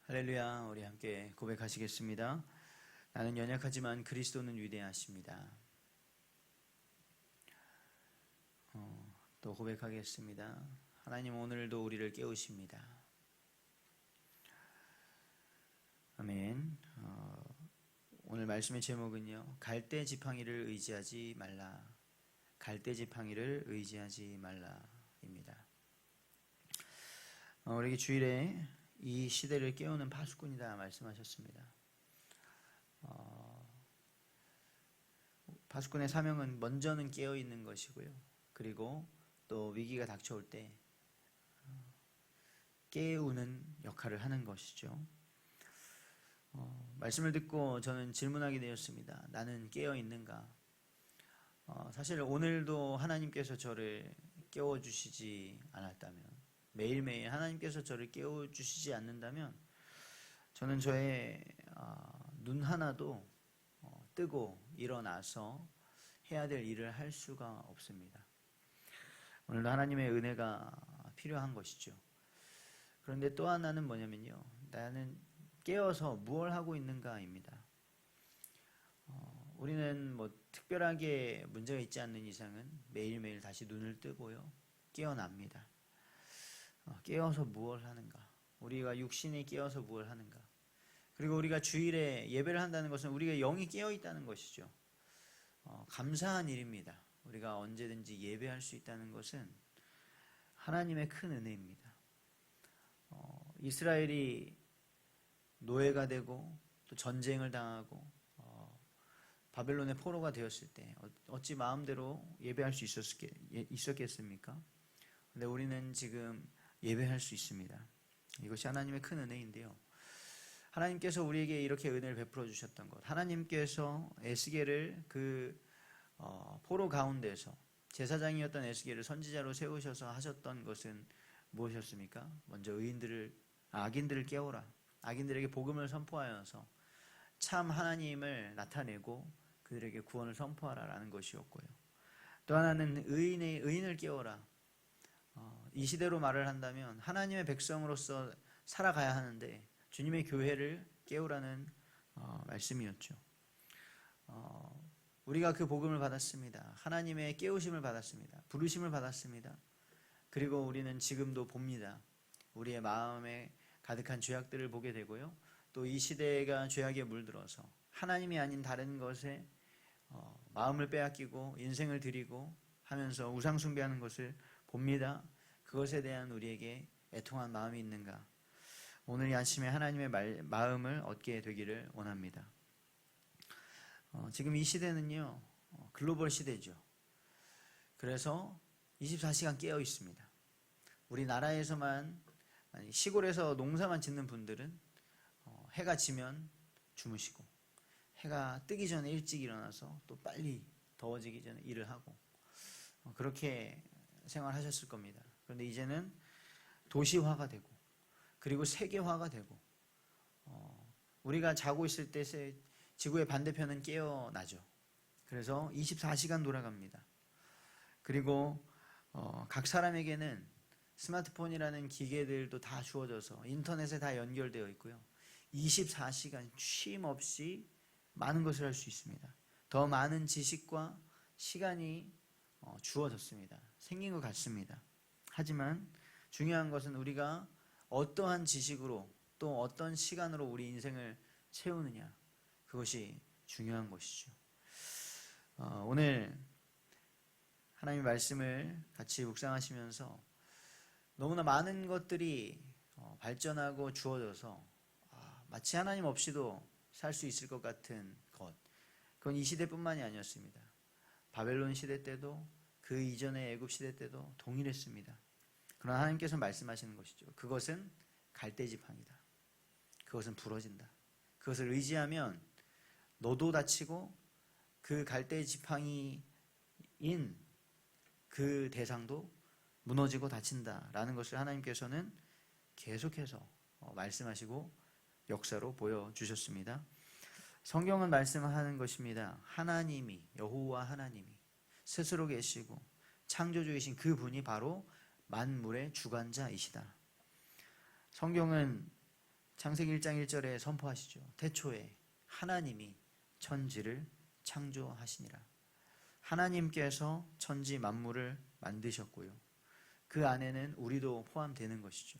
할렐루야. 우리 함께 고백하시겠습니다. 나는 연약하지만 그리스도는 위대하십니다. 또 고백하겠습니다. 하나님 오늘도 우리를 깨우십니다. 아멘. 오늘 말씀의 제목은요, 갈대 지팡이를 의지하지 말라. 갈대 지팡이를 의지하지 말라입니다. 우리에게 주일에 이 시대를 깨우는 파수꾼이다 말씀하셨습니다. 파수꾼의 사명은 먼저는 깨어 있는 것이고요. 그리고 또 위기가 닥쳐올 때 깨우는 역할을 하는 것이죠. 말씀을 듣고 저는 질문하게 되었습니다. 나는 깨어 있는가? 사실 오늘도 하나님께서 저를 깨워주시지 않았다면, 매일매일 하나님께서 저를 깨워주시지 않는다면 저는 저의 눈 하나도 뜨고 일어나서 해야 될 일을 할 수가 없습니다. 오늘도 하나님의 은혜가 필요한 것이죠. 그런데 또 하나는 뭐냐면요, 나는 깨어서 무엇을 하고 있는가입니다. 우리는 뭐 특별하게 문제가 있지 않는 이상은 매일매일 다시 눈을 뜨고요, 깨어납니다. 깨어서 무엇을 하는가? 우리가 육신이 깨어서 무엇을 하는가? 그리고 우리가 주일에 예배를 한다는 것은 우리가 영이 깨어 있다는 것이죠. 감사한 일입니다. 우리가 언제든지 예배할 수 있다는 것은 하나님의 큰 은혜입니다. 이스라엘이 노예가 되고 또 전쟁을 당하고 바벨론의 포로가 되었을 때 어찌 마음대로 예배할 수 있었겠습니까? 근데 우리는 지금 예배할 수 있습니다. 이것이 하나님의 큰 은혜인데요, 하나님께서 우리에게 이렇게 은혜를 베풀어 주셨던 것, 하나님께서 에스겔을 그 포로 가운데서 제사장이었던 에스겔을 선지자로 세우셔서 하셨던 것은 무엇이었습니까? 먼저 악인들을 깨우라, 악인들에게 복음을 선포하여서 참 하나님을 나타내고 그들에게 구원을 선포하라라는 것이었고요. 또 하나는 의인을 깨워라. 이 시대로 말을 한다면 하나님의 백성으로서 살아가야 하는데 주님의 교회를 깨우라는 말씀이었죠. 우리가 그 복음을 받았습니다. 하나님의 깨우심을 받았습니다. 부르심을 받았습니다. 그리고 우리는 지금도 봅니다. 우리의 마음에 가득한 죄악들을 보게 되고요, 또 이 시대가 죄악에 물들어서 하나님이 아닌 다른 것에 마음을 빼앗기고 인생을 드리고 하면서 우상 숭배하는 것을 봅니다. 그것에 대한 우리에게 애통한 마음이 있는가? 오늘 이 아침에 하나님의 마음을 얻게 되기를 원합니다. 지금 이 시대는요, 글로벌 시대죠. 그래서 24시간 깨어 있습니다. 우리나라에서만, 아니 시골에서 농사만 짓는 분들은 해가 지면 주무시고 해가 뜨기 전에 일찍 일어나서 또 빨리 더워지기 전에 일을 하고 그렇게 생활하셨을 겁니다. 그런데 이제는 도시화가 되고 그리고 세계화가 되고 우리가 자고 있을 때 지구의 반대편은 깨어나죠. 그래서 24시간 돌아갑니다. 그리고 각 사람에게는 스마트폰이라는 기계들도 다 주어져서 인터넷에 다 연결되어 있고요, 24시간 쉼 없이 많은 것을 할 수 있습니다. 더 많은 지식과 시간이 주어졌습니다. 생긴 것 같습니다. 하지만 중요한 것은 우리가 어떠한 지식으로 또 어떤 시간으로 우리 인생을 채우느냐, 그것이 중요한 것이죠. 오늘 하나님의 말씀을 같이 묵상하시면서 너무나 많은 것들이 발전하고 주어져서 마치 하나님 없이도 살 수 있을 것 같은 것, 그건 이 시대뿐만이 아니었습니다. 바벨론 시대 때도 그 이전의 애굽 시대 때도 동일했습니다. 그러나 하나님께서 말씀하시는 것이죠. 그것은 갈대지팡이다. 그것은 부러진다. 그것을 의지하면 너도 다치고 그 갈대지팡이인 그 대상도 무너지고 다친다라는 것을 하나님께서는 계속해서 말씀하시고 역사로 보여주셨습니다. 성경은 말씀하는 것입니다. 하나님이, 여호와 하나님이 스스로 계시고 창조주이신 그 분이 바로 만물의 주관자이시다. 성경은 창세기 1장 1절에 선포하시죠. 태초에 하나님이 천지를 창조하시니라. 하나님께서 천지 만물을 만드셨고요. 그 안에는 우리도 포함되는 것이죠.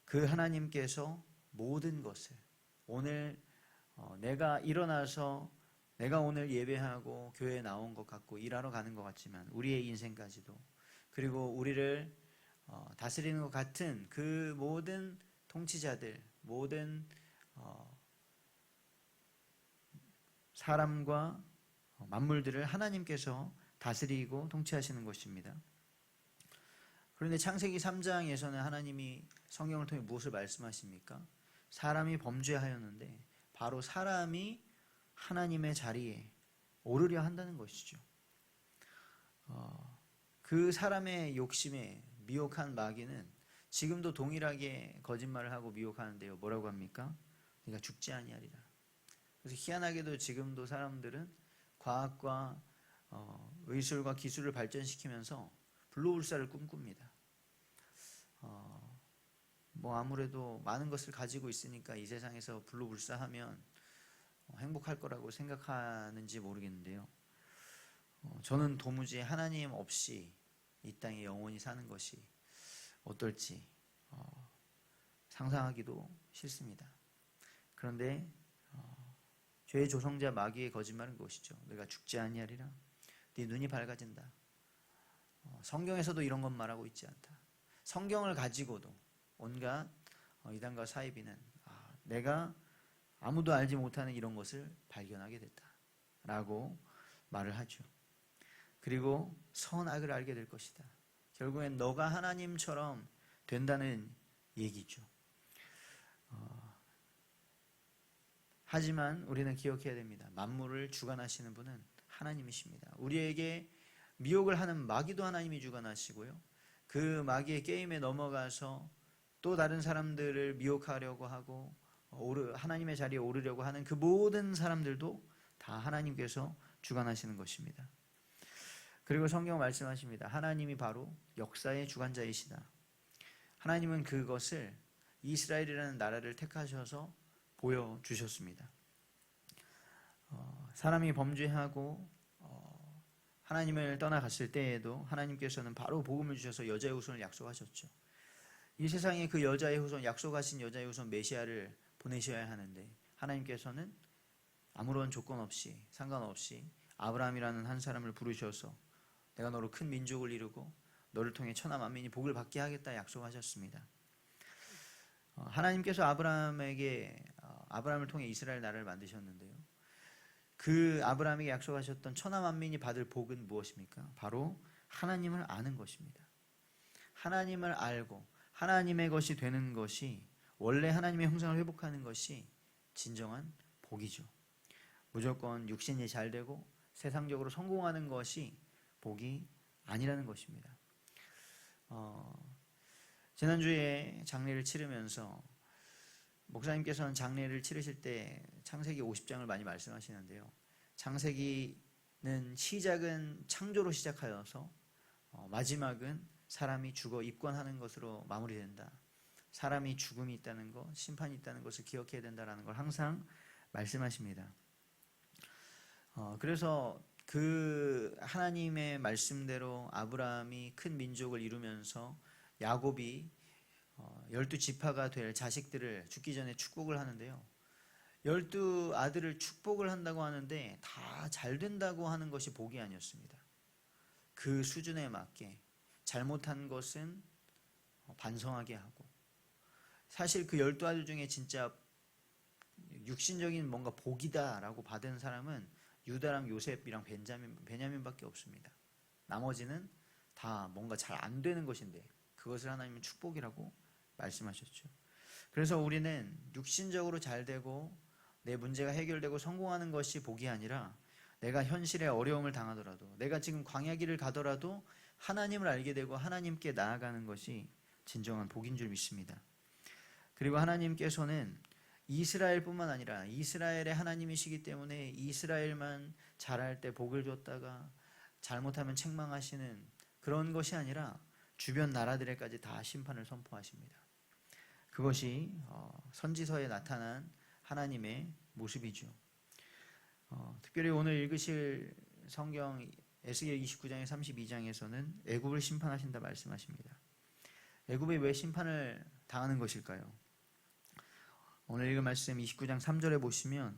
그 하나님께서 모든 것을 오늘 내가 일어나서 내가 오늘 예배하고 교회에 나온 것 같고 일하러 가는 것 같지만 우리의 인생까지도 그리고 우리를 다스리는 것 같은 그 모든 통치자들, 모든 사람과 만물들을 하나님께서 다스리고 통치하시는 것입니다. 그런데 창세기 3장에서는 하나님이 성경을 통해 무엇을 말씀하십니까? 사람이 범죄하였는데 바로 사람이 하나님의 자리에 오르려 한다는 것이죠. 그 사람의 욕심에 미혹한 마귀는 지금도 동일하게 거짓말을 하고 미혹하는데요. 뭐라고 합니까? 네가 죽지 아니하리라. 그래서 희한하게도 지금도 사람들은 과학과 의술과 기술을 발전시키면서 불로불사를 꿈꿉니다. 아무래도 많은 것을 가지고 있으니까 이 세상에서 불로불사하면 행복할 거라고 생각하는지 모르겠는데요. 저는 도무지 하나님 없이 이 땅에 영원히 사는 것이 어떨지 상상하기도 싫습니다. 그런데 죄의 조성자 마귀의 거짓말은 그것이죠. 내가 죽지 아니하리라. 네 눈이 밝아진다. 성경에서도 이런 것 말하고 있지 않다. 성경을 가지고도 온갖 이단과 사이비는 내가 아무도 알지 못하는 이런 것을 발견하게 됐다라고 말을 하죠. 그리고 선악을 알게 될 것이다. 결국엔 너가 하나님처럼 된다는 얘기죠. 하지만 우리는 기억해야 됩니다. 만물을 주관하시는 분은 하나님이십니다. 우리에게 미혹을 하는 마귀도 하나님이 주관하시고요. 그 마귀의 게임에 넘어가서 또 다른 사람들을 미혹하려고 하고 하나님의 자리에 오르려고 하는 그 모든 사람들도 다 하나님께서 주관하시는 것입니다. 그리고 성경 말씀하십니다. 하나님이 바로 역사의 주관자이시다. 하나님은 그것을 이스라엘이라는 나라를 택하셔서 보여주셨습니다. 사람이 범죄하고 하나님을 떠나갔을 때에도 하나님께서는 바로 복음을 주셔서 여자의 후손을 약속하셨죠. 이 세상에 그 여자의 후손, 약속하신 여자의 후손 메시아를 보내셔야 하는데 하나님께서는 아무런 조건 없이 상관없이 아브라함이라는 한 사람을 부르셔서 내가 너로 큰 민족을 이루고 너를 통해 천하 만민이 복을 받게 하겠다 약속하셨습니다. 하나님께서 아브라함을 통해 이스라엘 나라를 만드셨는데요. 그 아브라함에게 약속하셨던 천하 만민이 받을 복은 무엇입니까? 바로 하나님을 아는 것입니다. 하나님을 알고 하나님의 것이 되는 것이 원래 하나님의 형상을 회복하는 것이 진정한 복이죠. 무조건 육신이 잘 되고 세상적으로 성공하는 것이 복이 아니라는 것입니다. 지난주에 장례를 치르면서 목사님께서는 장례를 치르실 때 창세기 50장을 많이 말씀하시는데요. 창세기는 시작은 창조로 시작하여서 마지막은 사람이 죽어 입권하는 것으로 마무리된다. 사람이 죽음이 있다는 것, 심판이 있다는 것을 기억해야 된다는 걸 항상 말씀하십니다. 그래서 그 하나님의 말씀대로 아브라함이 큰 민족을 이루면서 야곱이 12지파가 될 자식들을 죽기 전에 축복을 하는데요. 12아들을 축복을 한다고 하는데 다 잘 된다고 하는 것이 복이 아니었습니다. 그 수준에 맞게 잘못한 것은 반성하게 하고 사실 그 12아들 중에 진짜 육신적인 뭔가 복이다라고 받은 사람은 유다랑 요셉이랑 베냐민밖에 없습니다. 나머지는 다 뭔가 잘 안 되는 것인데 그것을 하나님은 축복이라고 말씀하셨죠. 그래서 우리는 육신적으로 잘 되고 내 문제가 해결되고 성공하는 것이 복이 아니라 내가 현실에 어려움을 당하더라도 내가 지금 광야길을 가더라도 하나님을 알게 되고 하나님께 나아가는 것이 진정한 복인 줄 믿습니다. 그리고 하나님께서는 이스라엘뿐만 아니라 이스라엘의 하나님이시기 때문에 이스라엘만 잘할 때 복을 줬다가 잘못하면 책망하시는 그런 것이 아니라 주변 나라들에까지 다 심판을 선포하십니다. 그것이 선지서에 나타난 하나님의 모습이죠. 특별히 오늘 읽으실 성경 에스겔 29장에 32장에서는 애굽을 심판하신다 말씀하십니다. 애굽이 왜 심판을 당하는 것일까요? 오늘 읽은 말씀 29장 3절에 보시면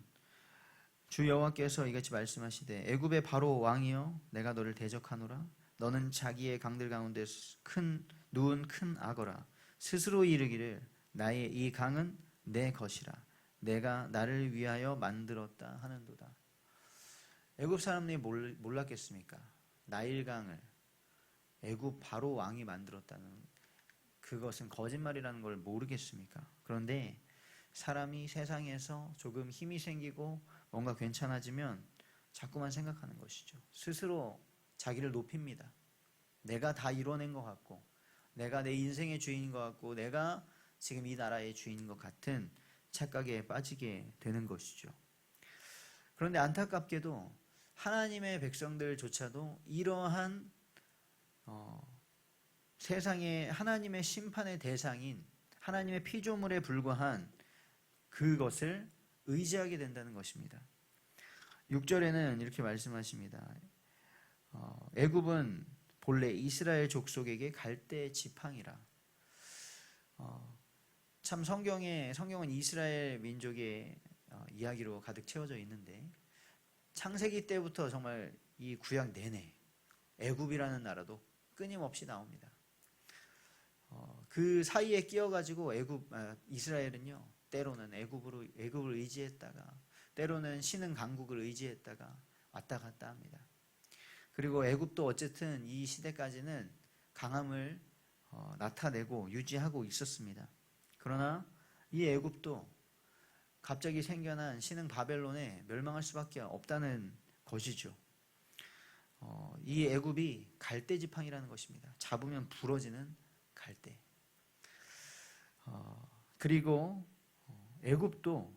주 여호와께서 이같이 말씀하시되 애굽의 바로 왕이여 내가 너를 대적하노라. 너는 자기의 강들 가운데 누운 큰 악어라. 스스로 이르기를 나의 이 강은 내 것이라. 내가 나를 위하여 만들었다 하는도다. 애굽 사람들이 몰랐겠습니까? 나일강을 애굽 바로 왕이 만들었다는 그것은 거짓말이라는 걸 모르겠습니까? 그런데 사람이 세상에서 조금 힘이 생기고 뭔가 괜찮아지면 자꾸만 생각하는 것이죠. 스스로 자기를 높입니다. 내가 다 이뤄낸 것 같고 내가 내 인생의 주인인 것 같고 내가 지금 이 나라의 주인인 것 같은 착각에 빠지게 되는 것이죠. 그런데 안타깝게도 하나님의 백성들조차도 이러한 세상에 하나님의 심판의 대상인 하나님의 피조물에 불과한 그것을 의지하게 된다는 것입니다. 6절에는 이렇게 말씀하십니다. 애굽은 본래 이스라엘 족속에게 갈대 지팡이라. 참 성경은 이스라엘 민족의 이야기로 가득 채워져 있는데 창세기 때부터 정말 이 구약 내내 애굽이라는 나라도 끊임없이 나옵니다. 그 사이에 끼어가지고 이스라엘은요 때로는 애굽을 의지했다가 때로는 신흥 강국을 의지했다가 왔다 갔다 합니다. 그리고 애굽도 어쨌든 이 시대까지는 강함을 나타내고 유지하고 있었습니다. 그러나 이 애굽도 갑자기 생겨난 신흥 바벨론에 멸망할 수밖에 없다는 것이죠. 이 애굽이 갈대지팡이라는 것입니다. 잡으면 부러지는 갈대. 그리고 애굽도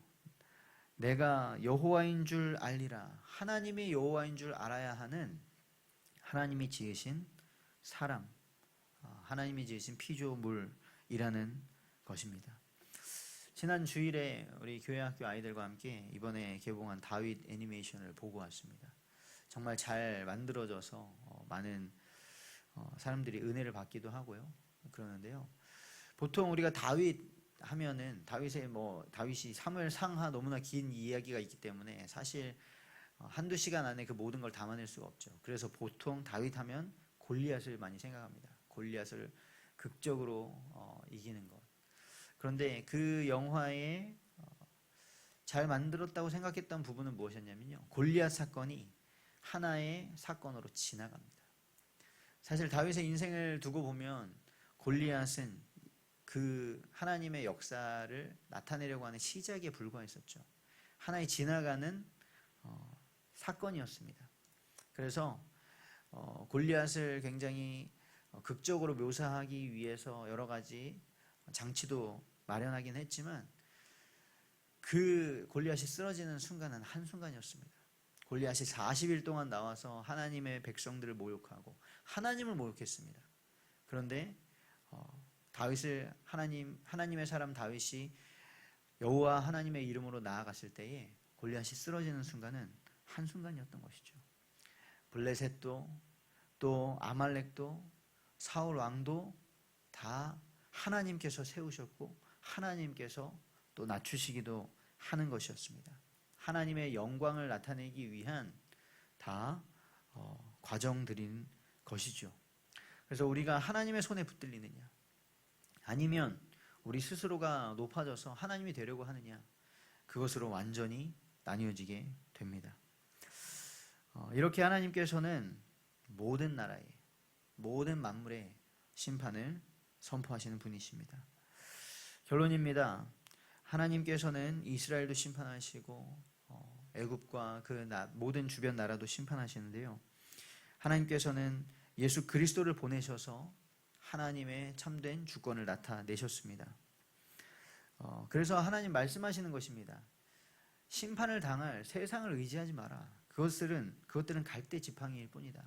내가 여호와인 줄 알리라. 하나님이 여호와인 줄 알아야 하는 하나님이 지으신 사람, 하나님이 지으신 피조물이라는 것입니다. 지난 주일에 우리 교회학교 아이들과 함께 이번에 개봉한 다윗 애니메이션을 보고 왔습니다. 정말 잘 만들어져서 많은 사람들이 은혜를 받기도 하고요. 그러는데요. 보통 우리가 다윗 하면은 다윗이 사무엘 상하 너무나 긴 이야기가 있기 때문에 사실 한두 시간 안에 그 모든 걸 담아낼 수가 없죠. 그래서 보통 다윗 하면 골리앗을 많이 생각합니다. 골리앗을 극적으로 이기는 것. 그런데 그 영화에 잘 만들었다고 생각했던 부분은 무엇이었냐면요. 골리앗 사건이 하나의 사건으로 지나갑니다. 사실 다윗의 인생을 두고 보면 골리앗은 그 하나님의 역사를 나타내려고 하는 시작에 불과했었죠. 하나의 지나가는 사건이었습니다. 그래서 골리앗을 굉장히 극적으로 묘사하기 위해서 여러 가지 장치도 마련하긴 했지만 그 골리앗이 쓰러지는 순간은 한순간이었습니다. 골리앗이 40일 동안 나와서 하나님의 백성들을 모욕하고 하나님을 모욕했습니다. 그런데 하나님의 사람 다윗이 여호와 하나님의 이름으로 나아갔을 때에 골리앗이 쓰러지는 순간은 한순간이었던 것이죠. 블레셋도 또 아말렉도 사울 왕도 다 하나님께서 세우셨고 하나님께서 또 낮추시기도 하는 것이었습니다. 하나님의 영광을 나타내기 위한 다 과정들인 것이죠. 그래서 우리가 하나님의 손에 붙들리느냐 아니면 우리 스스로가 높아져서 하나님이 되려고 하느냐 그것으로 완전히 나뉘어지게 됩니다. 이렇게 하나님께서는 모든 나라의 모든 만물의 심판을 선포하시는 분이십니다. 결론입니다. 하나님께서는 이스라엘도 심판하시고 애굽과 그 모든 주변 나라도 심판하시는데요. 하나님께서는 예수 그리스도를 보내셔서 하나님의 참된 주권을 나타내셨습니다. 그래서 하나님 말씀하시는 것입니다. 심판을 당할 세상을 의지하지 마라. 그것들은 갈대 지팡이일 뿐이다.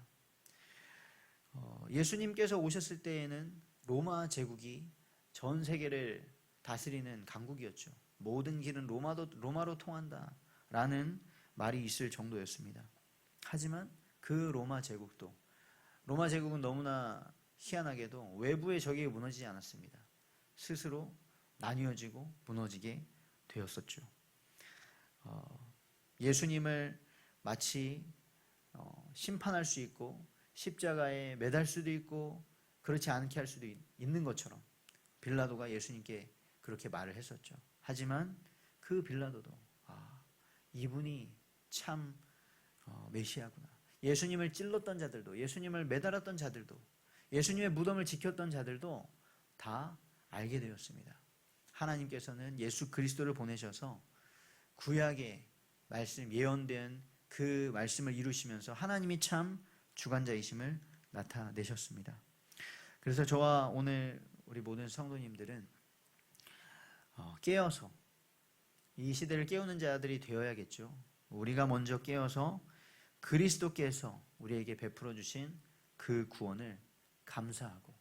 예수님께서 오셨을 때에는 로마 제국이 전 세계를 다스리는 강국이었죠. 모든 길은 로마로 통한다 라는 말이 있을 정도였습니다. 하지만 그 로마 제국은 너무나 희한하게도 외부의 적에게 무너지지 않았습니다. 스스로 나뉘어지고 무너지게 되었었죠. 예수님을 마치 심판할 수 있고 십자가에 매달 수도 있고 그렇지 않게 할 수도 있는 것처럼 빌라도가 예수님께 그렇게 말을 했었죠. 하지만 그 빌라도도 이분이 참 메시아구나. 예수님을 찔렀던 자들도, 예수님을 매달았던 자들도, 예수님의 무덤을 지켰던 자들도 다 알게 되었습니다. 하나님께서는 예수 그리스도를 보내셔서 구약의 말씀, 예언된 그 말씀을 이루시면서 하나님이 참 주관자이심을 나타내셨습니다. 그래서 저와 오늘 우리 모든 성도님들은 깨어서 이 시대를 깨우는 자들이 되어야겠죠. 우리가 먼저 깨어서 그리스도께서 우리에게 베풀어 주신 그 구원을 감사하고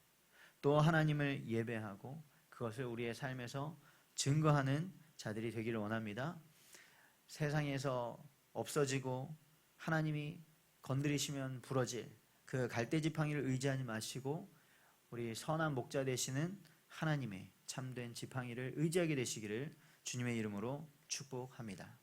또 하나님을 예배하고 그것을 우리의 삶에서 증거하는 자들이 되기를 원합니다. 세상에서 없어지고 하나님이 건드리시면 부러질 그 갈대지팡이를 의지하지 마시고 우리 선한 목자 되시는 하나님의 참된 지팡이를 의지하게 되시기를 주님의 이름으로 축복합니다.